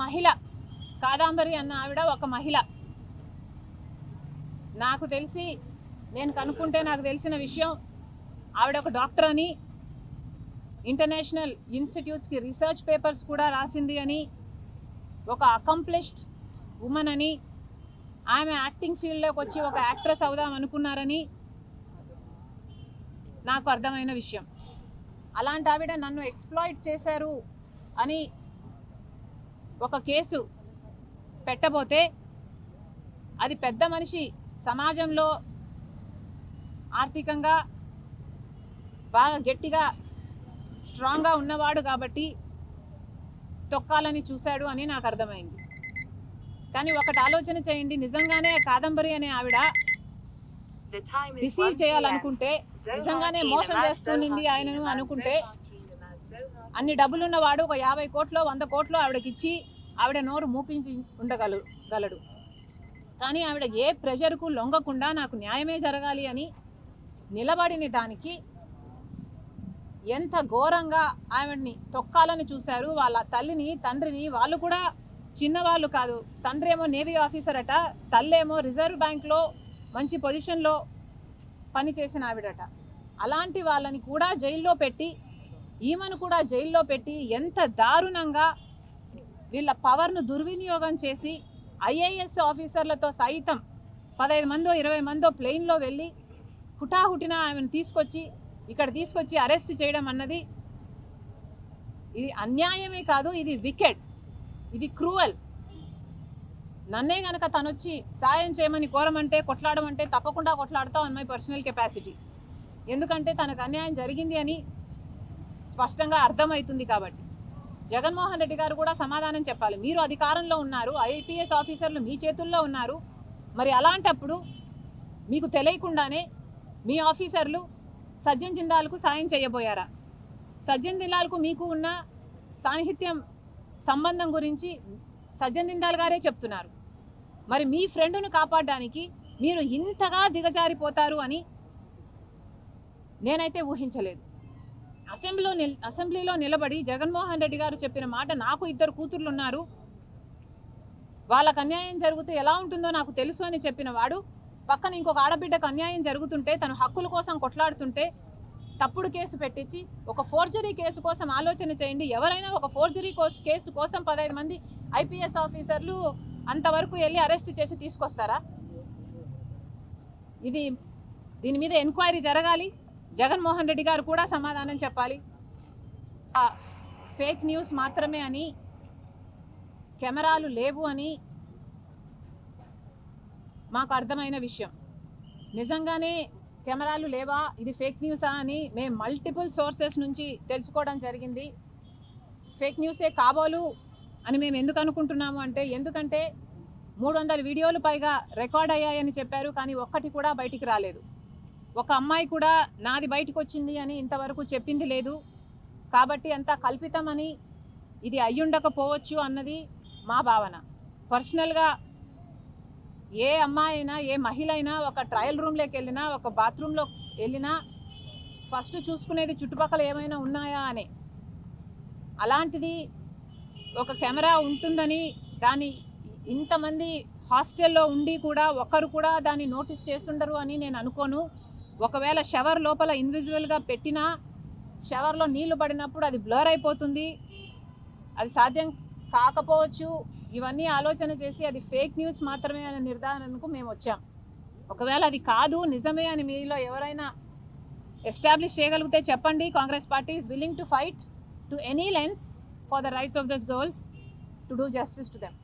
మహిళ కాదంబరి అన్న ఆవిడ ఒక మహిళ. నాకు తెలిసి నేను కనుక్కుంటే నాకు తెలిసిన విషయం ఆవిడ ఒక డాక్టర్ అని, ఇంటర్నేషనల్ ఇన్స్టిట్యూట్స్కి రీసెర్చ్ పేపర్స్ కూడా రాసింది అని, ఒక అకంప్లిష్డ్ ఉమెన్ అని, ఆమె యాక్టింగ్ ఫీల్డ్లోకి వచ్చి ఒక యాక్ట్రెస్ అవుదాం అనుకున్నారని నాకు అర్థమైన విషయం. అలాంటి ఆవిడ నన్ను ఎక్స్ప్లాయిట్ చేశారు అని ఒక కేసు పెట్టబోతే అది పెద్ద మనిషి సమాజంలో ఆర్థికంగా బాగా గట్టిగా స్ట్రాంగ్గా ఉన్నవాడు కాబట్టి తొక్కాలని చూశాడు అని నాకు అర్థమైంది. కానీ ఒకటి ఆలోచన చేయండి, నిజంగానే కాదంబరి అనే ఆవిడ రిసీవ్ చేయాలనుకుంటే, నిజంగానే మోసం చేస్తుంది ఆయనను అనుకుంటే, అన్ని డబ్బులున్నవాడు ఒక 50 కోట్లో 100 కోట్లో ఆవిడకిచ్చి ఆవిడ నోరు మూపించి ఉండగలడు. కానీ ఆవిడ ఏ ప్రెషర్కు లొంగకుండా నాకు న్యాయమే జరగాలి అని నిలబడిన దానికి ఎంత ఘోరంగా ఆవిడ్ని తొక్కాలని చూశారు. వాళ్ళ తల్లిని తండ్రిని, వాళ్ళు కూడా చిన్నవాళ్ళు కాదు. తండ్రి ఏమో నేవీ ఆఫీసర్ అట, తల్లేమో రిజర్వ్ బ్యాంక్లో మంచి పొజిషన్లో పనిచేసిన ఆవిడట. అలాంటి వాళ్ళని కూడా జైల్లో పెట్టి, ఈమెను కూడా జైల్లో పెట్టి ఎంత దారుణంగా వీళ్ళ పవర్ను దుర్వినియోగం చేసి ఐఏఎస్ ఆఫీసర్లతో సైతం 15 మందో 20 మందో ప్లెయిన్లో వెళ్ళి హుటాహుటిన ఆమెను ఇక్కడ తీసుకొచ్చి అరెస్ట్ చేయడం అన్నది ఇది అన్యాయమే కాదు, ఇది వికెడ్, ఇది క్రూవల్. నన్నే గనక తనొచ్చి సాయం చేయమని కోరమంటే, కొట్లాడమంటే తప్పకుండా కొట్లాడతాం అన్ మై పర్సనల్ కెపాసిటీ. ఎందుకంటే తనకు అన్యాయం జరిగింది అని స్పష్టంగా అర్థమవుతుంది కాబట్టి. జగన్మోహన్ రెడ్డి గారు కూడా సమాధానం చెప్పాలి. మీరు అధికారంలో ఉన్నారు, ఐపీఎస్ ఆఫీసర్లు మీ చేతుల్లో ఉన్నారు. మరి అలాంటప్పుడు మీకు తెలియకుండానే మీ ఆఫీసర్లు సజ్జన్ జిందాల్కు సాయం చేయబోయారా? సజ్జన్ జిందాల్కు మీకు ఉన్న సాన్నిహిత్యం సంబంధం గురించి సజ్జన్ జిందాల్ గారే చెప్తున్నారు. మరి మీ ఫ్రెండ్ను కాపాడడానికి మీరు ఇంతగా దిగజారిపోతారు అని నేనైతే ఊహించలేదు. అసెంబ్లీలో నిలబడి జగన్మోహన్ రెడ్డి గారు చెప్పిన మాట, నాకు 2 కూతుర్లు ఉన్నారు, వాళ్ళకు అన్యాయం జరిగితే ఎలా ఉంటుందో నాకు తెలుసు అని చెప్పిన వాడు, పక్కన ఇంకొక ఆడబిడ్డకు అన్యాయం జరుగుతుంటే, తన హక్కుల కోసం కొట్లాడుతుంటే తప్పుడు కేసు పెట్టించి ఒక ఫోర్జరీ కేసు కోసం ఆలోచన చేయండి. ఎవరైనా ఒక ఫోర్జరీ కేసు కోసం 15 మంది ఐపీఎస్ ఆఫీసర్లు అంతవరకు వెళ్ళి అరెస్ట్ చేసి తీసుకొస్తారా? దీని మీద ఎంక్వైరీ జరగాలి. జగన్మోహన్ రెడ్డి గారు కూడా సమాధానం చెప్పాలి. ఫేక్ న్యూస్ మాత్రమే అని, కెమెరాలు లేవు అని మాకు అర్థమైన విషయం. నిజంగానే కెమెరాలు లేవా, ఇది ఫేక్ న్యూసా అని మేము మల్టిపుల్ సోర్సెస్ నుంచి తెలుసుకోవడం జరిగింది. ఫేక్ న్యూసే కాబోలు అని మేము ఎందుకు అనుకుంటున్నాము అంటే, ఎందుకంటే 300 వీడియోలు పైగా రికార్డ్ అయ్యాయని చెప్పారు, కానీ ఒక్కటి కూడా బయటికి రాలేదు. ఒక అమ్మాయి కూడా నాది బయటకు వచ్చింది అని ఇంతవరకు చెప్పింది లేదు. కాబట్టి అంతా కల్పితమని, ఇది అయ్యుండకపోవచ్చు అన్నది మా భావన. పర్సనల్గా ఏ అమ్మాయి అయినా, ఏ మహిళ అయినా ఒక ట్రయల్ రూమ్లోకి వెళ్ళినా, ఒక బాత్రూంలో వెళ్ళినా ఫస్ట్ చూసుకునేది చుట్టుపక్కల ఏమైనా ఉన్నాయా అని. అలాంటిది ఒక కెమెరా ఉంటుందని, దాన్ని ఇంతమంది హాస్టల్లో ఉండి కూడా ఒక్కరు కూడా దాన్ని నోటీస్ చేస్తుండరు అని నేను అనుకోను. ఒకవేళ షవర్ లోపల ఇన్విజిబుల్గా పెట్టినా, షవర్లో నీళ్లు పడినప్పుడు అది బ్లర్ అయిపోతుంది, అది సాధ్యం కాకపోవచ్చు. ఇవన్నీ ఆలోచన చేసి అది ఫేక్ న్యూస్ మాత్రమే అనే నిర్ధారణకు మేము వచ్చాం. ఒకవేళ అది కాదు, నిజమే అని మీలో ఎవరైనా ఎస్టాబ్లిష్ చేయగలిగితే చెప్పండి. Congress party is willing to fight to any lens for the rights of this girls to do justice to them.